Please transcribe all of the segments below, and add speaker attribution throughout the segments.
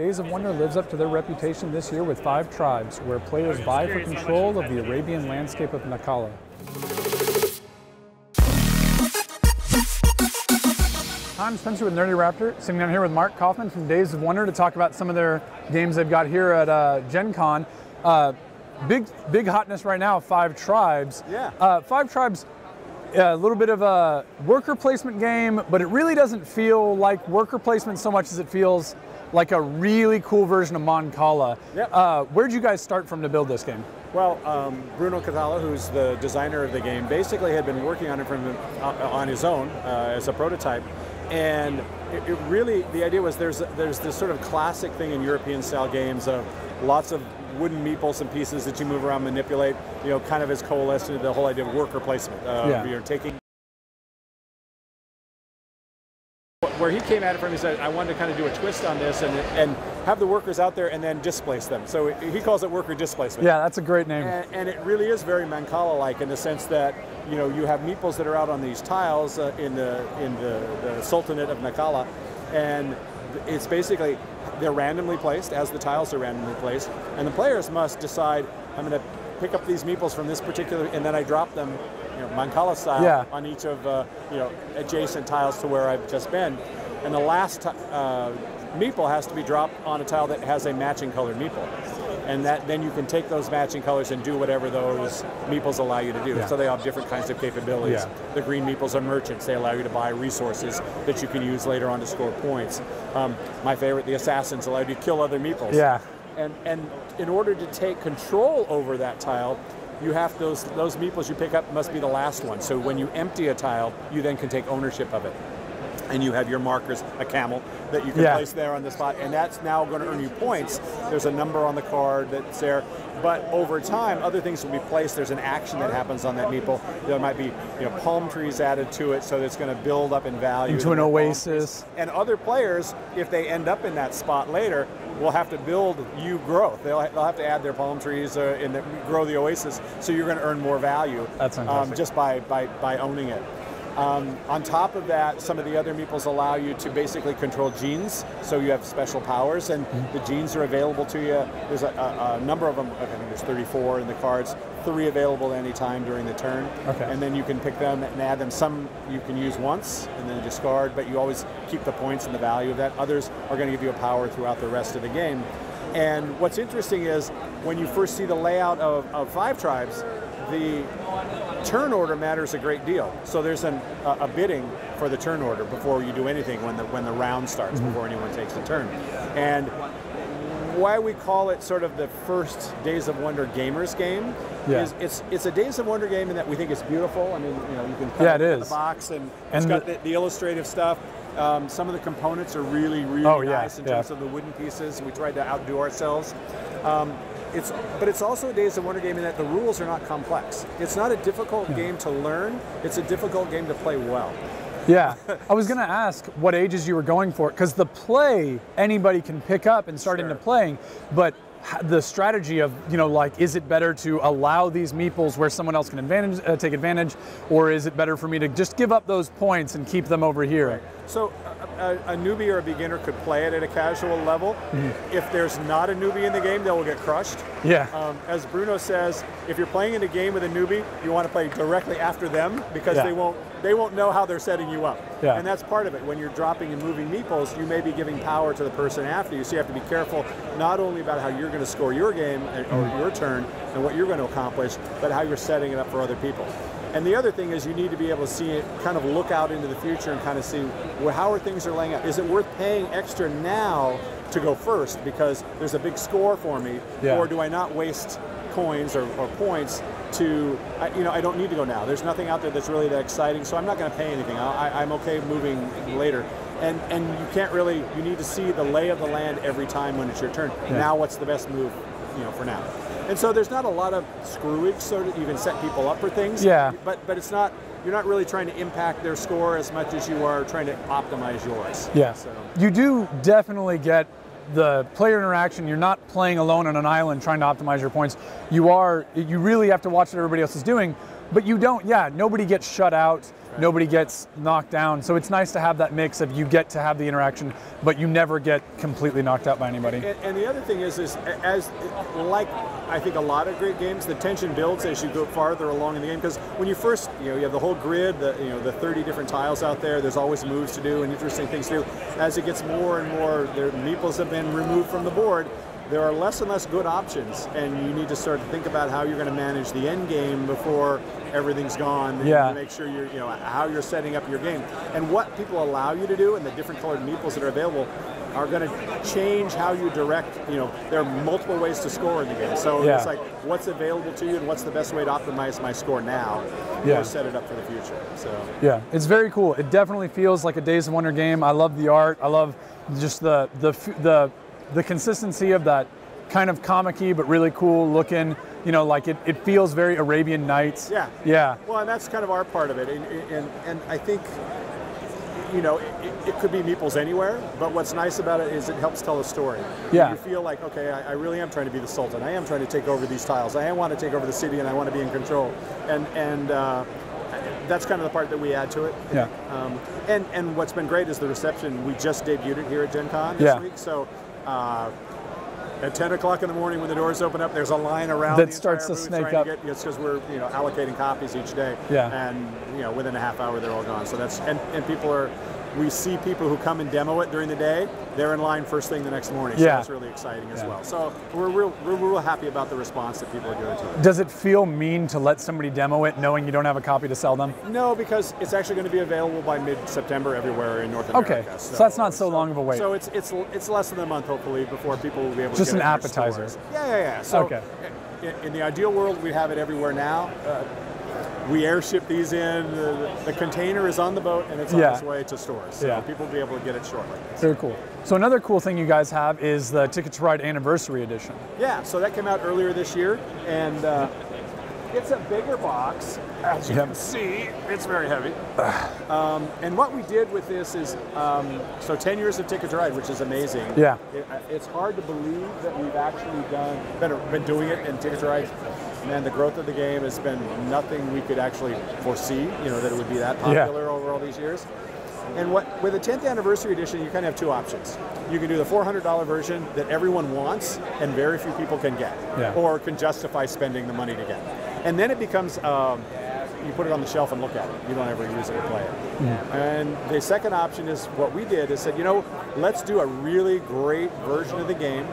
Speaker 1: Days of Wonder lives up to their reputation this year with 5 tribes, where players vie for control of the Arabian landscape of Nakala. I'm Spencer with NerdyRaptor, sitting down here with Mark Kaufman from Days of Wonder to talk about some of their games they've got here at GenCon. Big hotness right now, 5 tribes.
Speaker 2: Yeah.
Speaker 1: 5 tribes, a little bit of a worker placement game, but it really doesn't feel like worker placement so much as it feels like a really cool version of Mon Cala.
Speaker 2: Yep.
Speaker 1: Where'd you guys start from to build this game?
Speaker 2: Well, Bruno Catala, who's the designer of the game, basically had been working on it on his own as a prototype. And it really, the idea was there's this sort of classic thing in European style games of lots of wooden meeples and pieces that you move around, manipulate, you know, kind of as coalesced into the whole idea of worker placement. You're taking. Where he came at it from, he said, I wanted to kind of do a twist on this and have the workers out there and then displace them. So he calls it worker displacement.
Speaker 1: Yeah, that's a great name.
Speaker 2: And it really is very Mancala-like in the sense that, you know, you have meeples that are out on these tiles in the Sultanate of Nakala, and it's basically, they're randomly placed as the tiles are randomly placed, and the players must decide, I'm going to pick up these meeples from this particular, and then I drop them, you know, Mancala style, on each of you know, adjacent tiles to where I've just been, and the last meeple has to be dropped on a tile that has a matching colored meeple, and then you can take those matching colors and do whatever those meeples allow you to do. So they have different kinds of capabilities. The green meeples are merchants; they allow you to buy resources that you can use later on to score points. My favorite, the assassins, allow you to kill other meeples. And in order to take control over that tile, you have those meeples you pick up must be the last one. So when you empty a tile, you then can take ownership of it. And you have your markers, a camel, that you can place there on the spot, and that's now going to earn you points. There's a number on the card that's there, but over time, other things will be placed. There's an action that happens on that meeple. There might be, you know, palm trees added to it, so that it's going to build up in value.
Speaker 1: Into an oasis.
Speaker 2: And other players, if they end up in that spot later, will have to build you growth. They'll have to add their palm trees and grow the oasis, so you're going to earn more value.
Speaker 1: That's fantastic.
Speaker 2: Just by owning it. On top of that, some of the other meeples allow you to basically control genes, so you have special powers, and the genes are available to you. There's a number of them. I think there's 34 in the cards, 3 available at any time during the turn, and then you can pick them and add them. Some you can use once and then discard, but you always keep the points and the value of that. Others are going to give you a power throughout the rest of the game. And what's interesting is when you first see the layout of 5 tribes, the turn order matters a great deal. So there's a bidding for the turn order before you do anything when the round starts, before anyone takes a turn. And why we call it sort of the first Days of Wonder gamers game is it's a Days of Wonder game in that we think it's beautiful. I mean, you know, you can cut it in the box, and it's got the illustrative stuff. Some of the components are really nice in terms of the wooden pieces. We tried to outdo ourselves. But it's also a Days of Wonder game in that the rules are not complex. It's not a difficult game to learn. It's a difficult game to play well.
Speaker 1: Yeah, I was going to ask what ages you were going for, because the play anybody can pick up and start into playing, but the strategy of, you know, like, is it better to allow these meeples where someone else can take advantage, or is it better for me to just give up those points and keep them over here?
Speaker 2: So a newbie or a beginner could play it at a casual level. If there's not a newbie in the game, they will get crushed. As Bruno says, if you're playing in a game with a newbie, you want to play directly after them, because they won't know how they're setting you up. And that's part of it. When you're dropping and moving meeples, you may be giving power to the person after you, so you have to be careful not only about how you're going to score your game or your turn and what you're going to accomplish, but how you're setting it up for other people. And the other thing is you need to be able to see it, kind of look out into the future and kind of see, well, how are things are laying out? Is it worth paying extra now to go first because there's a big score for me, or do I not waste coins or points to, you know, I don't need to go now. There's nothing out there that's really that exciting, so I'm not going to pay anything. I'm okay moving later. And you can't really, you need to see the lay of the land every time when it's your turn. Now what's the best move, you know, for now? And so there's not a lot of screwage, so that you can set people up for things. But it's not, you're not really trying to impact their score as much as you are trying to optimize yours. So.
Speaker 1: You do definitely get the player interaction. You're not playing alone on an island trying to optimize your points. You really have to watch what everybody else is doing, but you don't, nobody gets shut out. nobody gets knocked down. So it's nice to have that mix of you get to have the interaction, but you never get completely knocked out by anybody.
Speaker 2: And the other thing is like I think a lot of great games, the tension builds as you go farther along in the game, because when you first, you have the whole grid, the 30 different tiles out there, there's always moves to do and interesting things to do. As it gets more and more, the meeples have been removed from the board, there are less and less good options, and you need to start to think about how you're going to manage the end game before everything's gone. And you make sure how you're setting up your game, and what people allow you to do, and the different colored meeples that are available are going to change how you direct. There are multiple ways to score in the game, so it's like what's available to you and what's the best way to optimize my score now, or set it up for the future. So
Speaker 1: yeah, it's very cool. It definitely feels like a Days of Wonder game. I love the art. I love just the consistency of that kind of comic-y but really cool looking, like it feels very Arabian Nights. Yeah.
Speaker 2: Well, and that's kind of our part of it, and I think, it could be meeples anywhere, but what's nice about it is it helps tell a story.
Speaker 1: Yeah.
Speaker 2: You feel like, okay, I really am trying to be the Sultan. I am trying to take over these tiles. I want to take over the city, and I want to be in control. And that's kind of the part that we add to it.
Speaker 1: Yeah.
Speaker 2: And what's been great is the reception. We just debuted it here at GenCon this week, so at 10 o'clock in the morning when the doors open up, there's a line around
Speaker 1: that
Speaker 2: the
Speaker 1: starts to snake up.
Speaker 2: It's because we're allocating copies each day, and within a half hour they're all gone. So that's and people are. We see people who come and demo it during the day. They're in line first thing the next morning. So that's really exciting as well. So we're real happy about the response that people are giving to it.
Speaker 1: Does it feel mean to let somebody demo it knowing you don't have a copy to sell them?
Speaker 2: No, because it's actually going to be available by mid-September everywhere in North America.
Speaker 1: Okay, so that's not so long of a wait.
Speaker 2: So it's less than a month, hopefully, before people will be able to
Speaker 1: just
Speaker 2: get it
Speaker 1: an appetizer.
Speaker 2: Yeah. So in the ideal world, we have it everywhere now. We airship these in. The container is on the boat, and it's on its way to stores. So people will be able to get it shortly.
Speaker 1: Very cool. So another cool thing you guys have is the Ticket to Ride Anniversary Edition.
Speaker 2: Yeah, so that came out earlier this year, and it's a bigger box. As you can see, it's very heavy. And what we did with this is, so 10 years of Ticket to Ride, which is amazing.
Speaker 1: Yeah.
Speaker 2: It's hard to believe that we've actually been doing it in Ticket to Ride. Man, the growth of the game has been nothing we could actually foresee, that it would be that popular over all these years. And with the 10th anniversary edition, you kind of have two options. You can do the $400 version that everyone wants and very few people can get, or can justify spending the money to get. And then it becomes, you put it on the shelf and look at it. You don't ever use it or play it. And the second option is what we did, is said, let's do a really great version of the game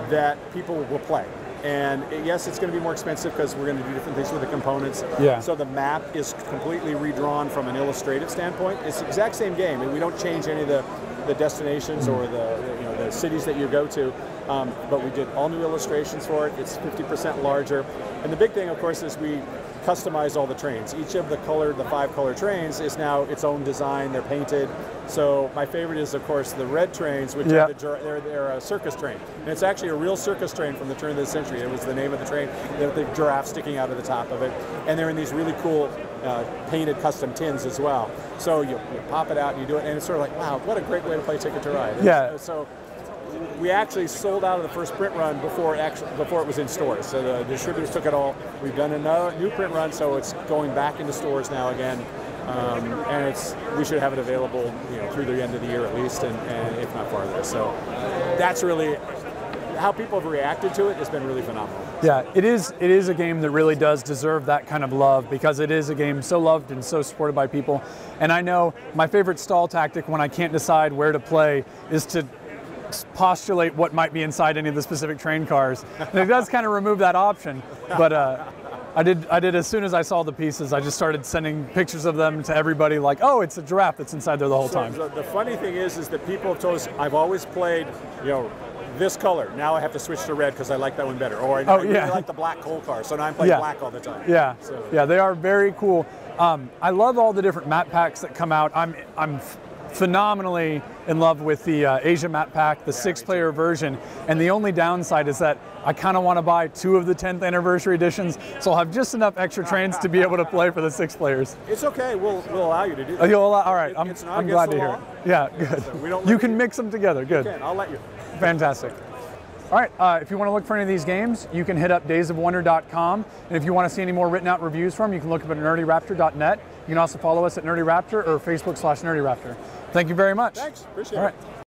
Speaker 2: that people will play. And yes, it's going to be more expensive because we're going to do different things with the components. So the map is completely redrawn from an illustrative standpoint. It's the exact same game, and we don't change any of the destinations or the cities that you go to. But we did all new illustrations for it. It's 50% larger. And the big thing, of course, is we customize all the trains. Each of the 5 color trains is now its own design. They're painted. So my favorite is, of course, the red trains, which are they're a circus train. And it's actually a real circus train from the turn of the century. It was the name of the train. The giraffe sticking out of the top of it. And they're in these really cool painted custom tins as well. So you pop it out and you do it, and it's sort of like, wow, what a great way to play Ticket to Ride. So we actually sold out of the first print run before it was in stores. So the distributors took it all. We've done another new print run, so it's going back into stores now again. And we should have it available, through the end of the year at least, and if not farther. So that's really how people have reacted to it. Has been really phenomenal.
Speaker 1: Yeah, it is a game that really does deserve that kind of love, because it is a game so loved and so supported by people. And I know my favorite stall tactic when I can't decide where to play is to postulate what might be inside any of the specific train cars. And it does kind of remove that option, but I did as soon as I saw the pieces, I just started sending pictures of them to everybody, like, oh, it's a giraffe that's inside there the whole time.
Speaker 2: The funny thing is that people have told us, I've always played, this color. Now I have to switch to red because I like that one better. Or I really like the black coal car, so now I'm playing black all the time.
Speaker 1: Yeah, yeah, they are very cool. I love all the different map packs that come out. I'm phenomenally in love with the Asia map pack, the 6-player version, and the only downside is that I kind of want to buy 2 of the 10th anniversary editions, so I'll have just enough extra trains to be able to play for the 6 players.
Speaker 2: It's okay, we'll allow you to do that.
Speaker 1: You'll allow, all right, I'm glad to hear it. Yeah, good.
Speaker 2: So
Speaker 1: you can mix them together, good.
Speaker 2: You can, I'll let you.
Speaker 1: Fantastic. All right, if you want to look for any of these games, you can hit up daysofwonder.com. And if you want to see any more written out reviews from them, you can look up at nerdyraptor.net. You can also follow us at NerdyRaptor or Facebook/NerdyRaptor. Thank you very much.
Speaker 2: Thanks, appreciate
Speaker 1: All
Speaker 2: it.
Speaker 1: right.